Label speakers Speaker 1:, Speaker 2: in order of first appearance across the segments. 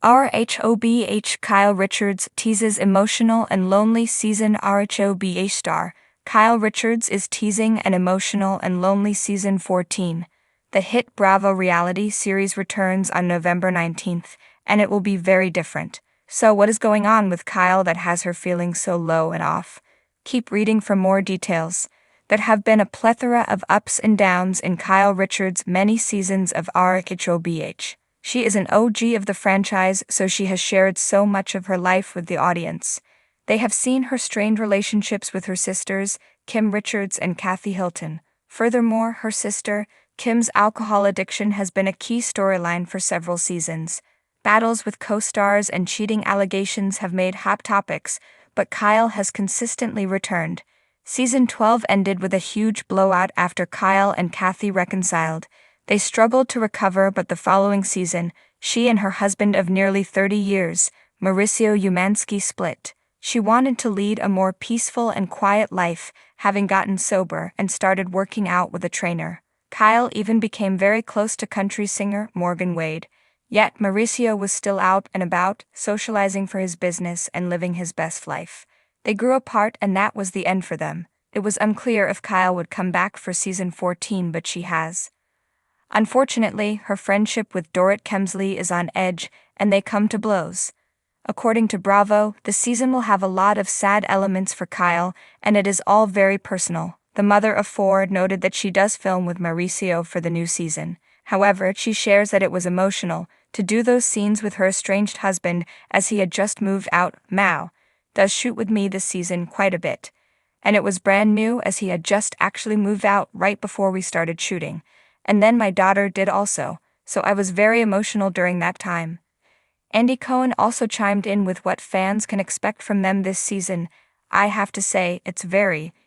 Speaker 1: Rhobh Kyle Richards teases emotional and lonely season. Rhobh star Kyle Richards is teasing an emotional and lonely season 14. The hit Bravo reality series returns on November 19th, and it will be very different. So what is going on with Kyle that has her feeling so low and off? Keep reading for more details. There have been a plethora of ups and downs in Kyle Richards' many seasons of Rhobh. She is an OG of the franchise, so she has shared so much of her life with the audience. They have seen her strained relationships with her sisters, Kim Richards and Kathy Hilton. Furthermore, her sister, Kim's alcohol addiction has been a key storyline for several seasons. Battles with co-stars and cheating allegations have made hot topics, but Kyle has consistently returned. Season 12 ended with a huge blowout after Kyle and Kathy reconciled. They struggled to recover, but the following season, she and her husband of nearly 30 years, Mauricio Umansky, split. She wanted to lead a more peaceful and quiet life, having gotten sober and started working out with a trainer. Kyle even became very close to country singer Morgan Wade. Yet Mauricio was still out and about, socializing for his business and living his best life. They grew apart, and that was the end for them. It was unclear if Kyle would come back for season 14, but she has. Unfortunately, her friendship with Dorit Kemsley is on edge, and they come to blows. According to Bravo, the season will have a lot of sad elements for Kyle, and it is all very personal. The mother of four noted that she does film with Mauricio for the new season. However, she shares that it was emotional to do those scenes with her estranged husband, as he had just moved out. Mao does shoot with me this season quite a bit, and it was brand new, as he had just actually moved out right before we started shooting. And then my daughter did also, so I was very emotional during that time. Andy Cohen also chimed in with what fans can expect from them this season. I have to say,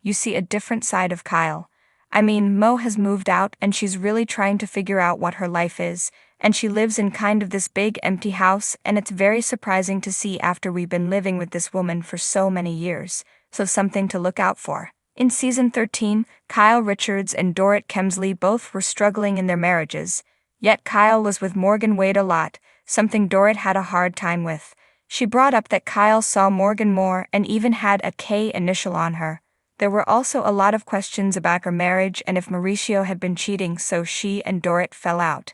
Speaker 1: you see a different side of Kyle. I mean, Mo has moved out and she's really trying to figure out what her life is, and she lives in kind of this big empty house, and it's very surprising to see after we've been living with this woman for so many years, so something to look out for. In season 13, Kyle Richards and Dorit Kemsley both were struggling in their marriages, yet Kyle was with Morgan Wade a lot, something Dorit had a hard time with. She brought up that Kyle saw Morgan more and even had a K initial on her. There were also a lot of questions about her marriage and if Mauricio had been cheating, so she and Dorit fell out.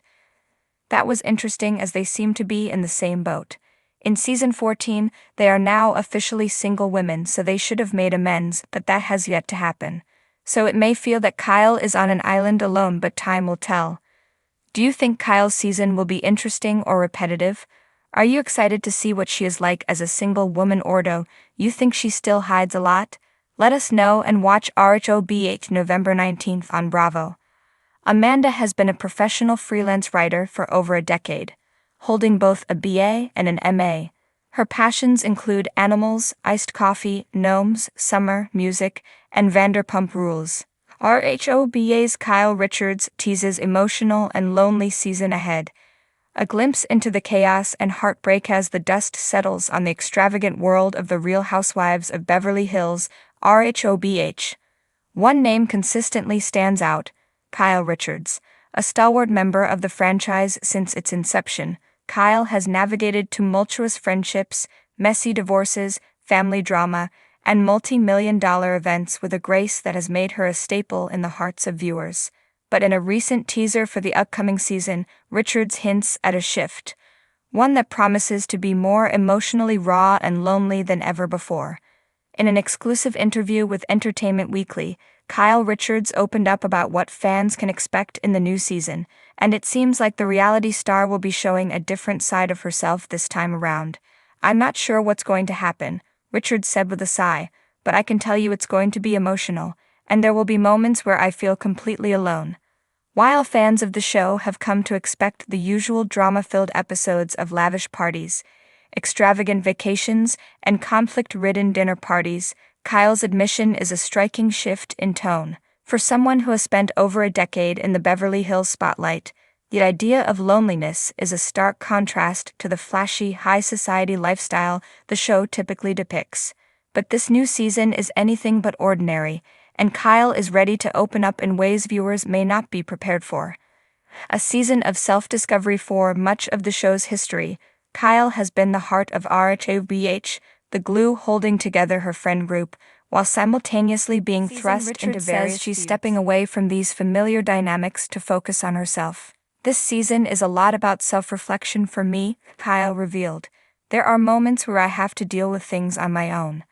Speaker 1: That was interesting, as they seem to be in the same boat. In season 14, they are now officially single women, so they should have made amends, but that has yet to happen. So it may feel that Kyle is on an island alone, but time will tell. Do you think Kyle's season will be interesting or repetitive? Are you excited to see what she is like as a single woman, or do you think she still hides a lot? Let us know, and watch Rhobh November 19th on Bravo. Amanda has been a professional freelance writer for over a decade, holding both a BA and an MA. Her passions include animals, iced coffee, gnomes, summer, music, and Vanderpump Rules. Rhobh's Kyle Richards teases emotional and lonely season ahead. A glimpse into the chaos and heartbreak as the dust settles on the extravagant world of the Real Housewives of Beverly Hills. Rhobh. One name consistently stands out: Kyle Richards. A stalwart member of the franchise since its inception, Kyle has navigated tumultuous friendships, messy divorces, family drama, and multi-million-dollar events with a grace that has made her a staple in the hearts of viewers. But in a recent teaser for the upcoming season, Richards hints at a shift, one that promises to be more emotionally raw and lonely than ever before. In an exclusive interview with Entertainment Weekly, Kyle Richards opened up about what fans can expect in the new season, and it seems like the reality star will be showing a different side of herself this time around. I'm not sure what's going to happen, Richards said with a sigh, but I can tell you it's going to be emotional, and there will be moments where I feel completely alone. While fans of the show have come to expect the usual drama-filled episodes of lavish parties, extravagant vacations, and conflict-ridden dinner parties, Kyle's admission is a striking shift in tone. For someone who has spent over a decade in the Beverly Hills spotlight, the idea of loneliness is a stark contrast to the flashy, high-society lifestyle the show typically depicts. But this new season is anything but ordinary, and Kyle is ready to open up in ways viewers may not be prepared for. A season of self-discovery for much of the show's history, Kyle has been the heart of Rhobh, the glue holding together her friend group, while simultaneously being thrust into various she's stepping away from these familiar dynamics to focus on herself. This season is a lot about self-reflection for me, Kyle revealed. There are moments where I have to deal with things on my own.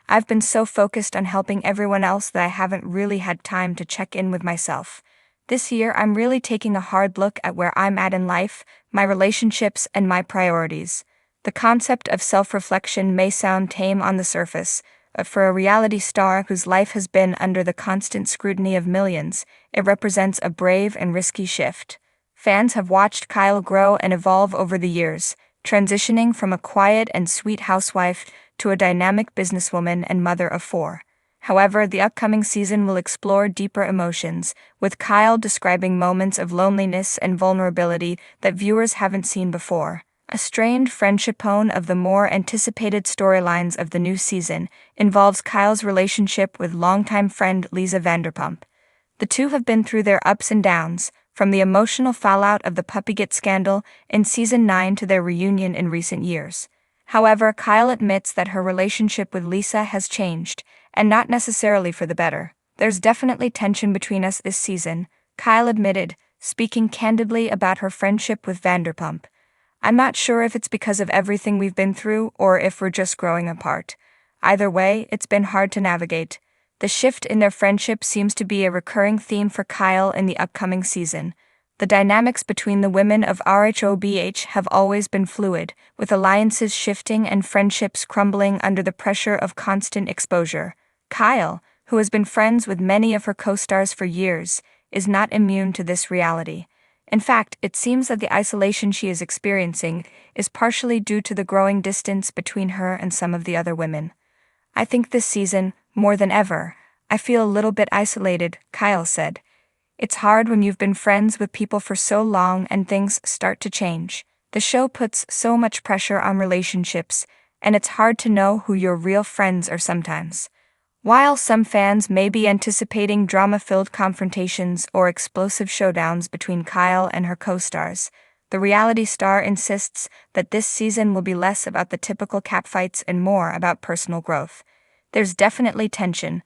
Speaker 1: I've been so focused on helping everyone else that I haven't really had time to check in with myself. This year, I'm really taking a hard look at where I'm at in life, my relationships, and my priorities. The concept of self-reflection may sound tame on the surface, but for a reality star whose life has been under the constant scrutiny of millions, it represents a brave and risky shift. Fans have watched Kyle grow and evolve over the years, transitioning from a quiet and sweet housewife to a dynamic businesswoman and mother of four. However, the upcoming season will explore deeper emotions, with Kyle describing moments of loneliness and vulnerability that viewers haven't seen before. A strained friendship tone of the more anticipated storylines of the new season involves Kyle's relationship with longtime friend Lisa Vanderpump. The two have been through their ups and downs, from the emotional fallout of the Puppygate scandal in season 9 to their reunion in recent years. However, Kyle admits that her relationship with Lisa has changed, and not necessarily for the better. There's definitely tension between us this season, Kyle admitted, speaking candidly about her friendship with Vanderpump. I'm not sure if it's because of everything we've been through or if we're just growing apart. Either way, it's been hard to navigate. The shift in their friendship seems to be a recurring theme for Kyle in the upcoming season. The dynamics between the women of Rhobh have always been fluid, with alliances shifting and friendships crumbling under the pressure of constant exposure. Kyle, who has been friends with many of her co-stars for years, is not immune to this reality. In fact, it seems that the isolation she is experiencing is partially due to the growing distance between her and some of the other women. I think this season, more than ever, I feel a little bit isolated, Kyle said. It's hard when you've been friends with people for so long and things start to change. The show puts so much pressure on relationships, and it's hard to know who your real friends are sometimes. While some fans may be anticipating drama-filled confrontations or explosive showdowns between Kyle and her co-stars, the reality star insists that this season will be less about the typical catfights and more about personal growth. There's definitely tension,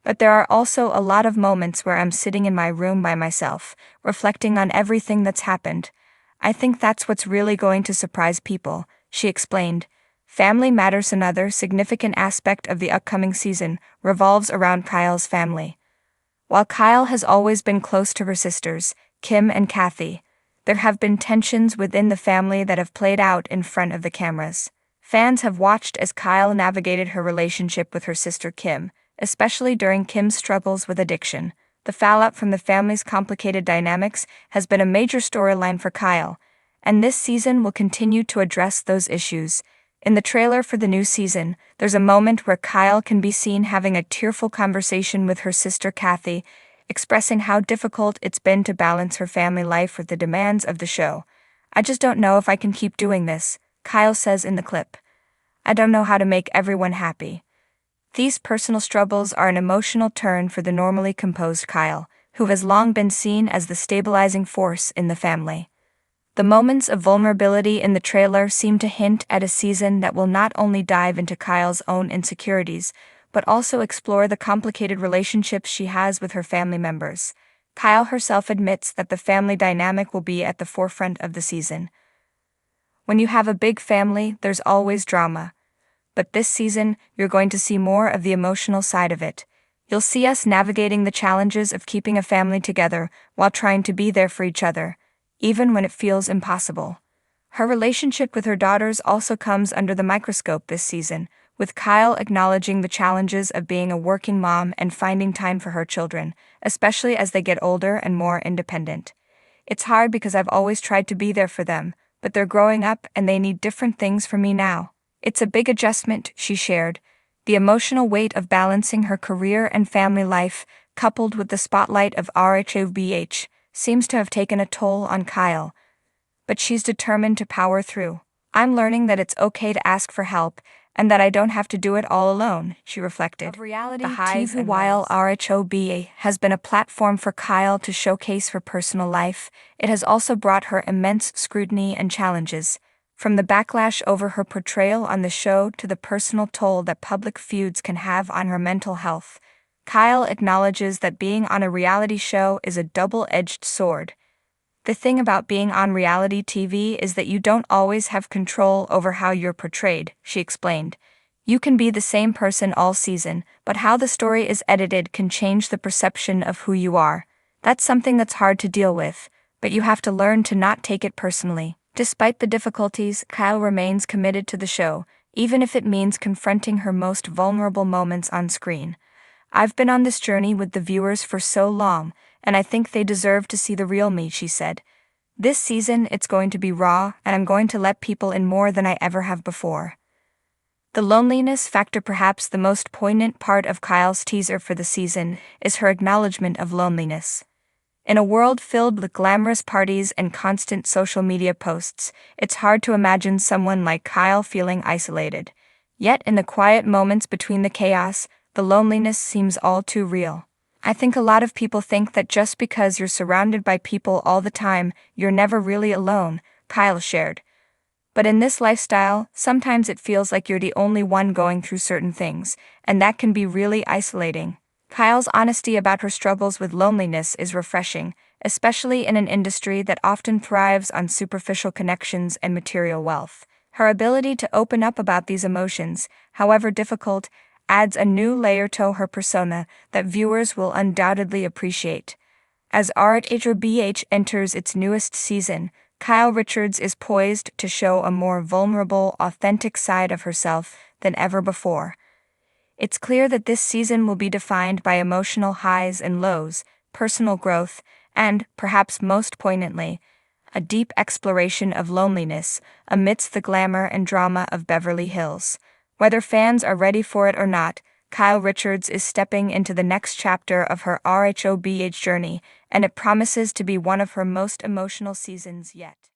Speaker 1: but there are also a lot of moments where I'm sitting in my room by myself, reflecting on everything that's happened. I think that's what's really going to surprise people, she explained. Family matters. Another significant aspect of the upcoming season revolves around Kyle's family. While Kyle has always been close to her sisters, Kim and Kathy, there have been tensions within the family that have played out in front of the cameras. Fans have watched as Kyle navigated her relationship with her sister Kim, especially during Kim's struggles with addiction. The fallout from the family's complicated dynamics has been a major storyline for Kyle, and this season will continue to address those issues. In the trailer for the new season, there's a moment where Kyle can be seen having a tearful conversation with her sister Kathy, expressing how difficult it's been to balance her family life with the demands of the show. I just don't know if I can keep doing this, Kyle says in the clip. I don't know how to make everyone happy. These personal struggles are an emotional turn for the normally composed Kyle, who has long been seen as the stabilizing force in the family. The moments of vulnerability in the trailer seem to hint at a season that will not only dive into Kyle's own insecurities, but also explore the complicated relationships she has with her family members. Kyle herself admits that the family dynamic will be at the forefront of the season. When you have a big family, there's always drama. But this season, you're going to see more of the emotional side of it. You'll see us navigating the challenges of keeping a family together while trying to be there for each other, even when it feels impossible. Her relationship with her daughters also comes under the microscope this season, with Kyle acknowledging the challenges of being a working mom and finding time for her children, especially as they get older and more independent. It's hard because I've always tried to be there for them, but they're growing up and they need different things from me now. It's a big adjustment, she shared. The emotional weight of balancing her career and family life, coupled with the spotlight of Rhobh, seems to have taken a toll on Kyle. But she's determined to power through. I'm learning that it's okay to ask for help, and that I don't have to do it all alone, she reflected. The highs and while Rhobh has been a platform for Kyle to showcase her personal life, it has also brought her immense scrutiny and challenges. From the backlash over her portrayal on the show to the personal toll that public feuds can have on her mental health, Kyle acknowledges that being on a reality show is a double-edged sword. The thing about being on reality TV is that you don't always have control over how you're portrayed, she explained. You can be the same person all season, but how the story is edited can change the perception of who you are. That's something that's hard to deal with, but you have to learn to not take it personally. Despite the difficulties, Kyle remains committed to the show, even if it means confronting her most vulnerable moments on screen. I've been on this journey with the viewers for so long, and I think they deserve to see the real me, she said. This season, it's going to be raw, and I'm going to let people in more than I ever have before. The loneliness factor, perhaps the most poignant part of Kyle's teaser for the season, is her acknowledgement of loneliness. In a world filled with glamorous parties and constant social media posts, it's hard to imagine someone like Kyle feeling isolated. Yet in the quiet moments between the chaos, the loneliness seems all too real. I think a lot of people think that just because you're surrounded by people all the time, you're never really alone, Kyle shared. But in this lifestyle, sometimes it feels like you're the only one going through certain things, and that can be really isolating. Kyle's honesty about her struggles with loneliness is refreshing, especially in an industry that often thrives on superficial connections and material wealth. Her ability to open up about these emotions, however difficult, adds a new layer to her persona that viewers will undoubtedly appreciate. As Rhobh enters its newest season, Kyle Richards is poised to show a more vulnerable, authentic side of herself than ever before. It's clear that this season will be defined by emotional highs and lows, personal growth, and, perhaps most poignantly, a deep exploration of loneliness amidst the glamour and drama of Beverly Hills. Whether fans are ready for it or not, Kyle Richards is stepping into the next chapter of her Rhobh journey, and it promises to be one of her most emotional seasons yet.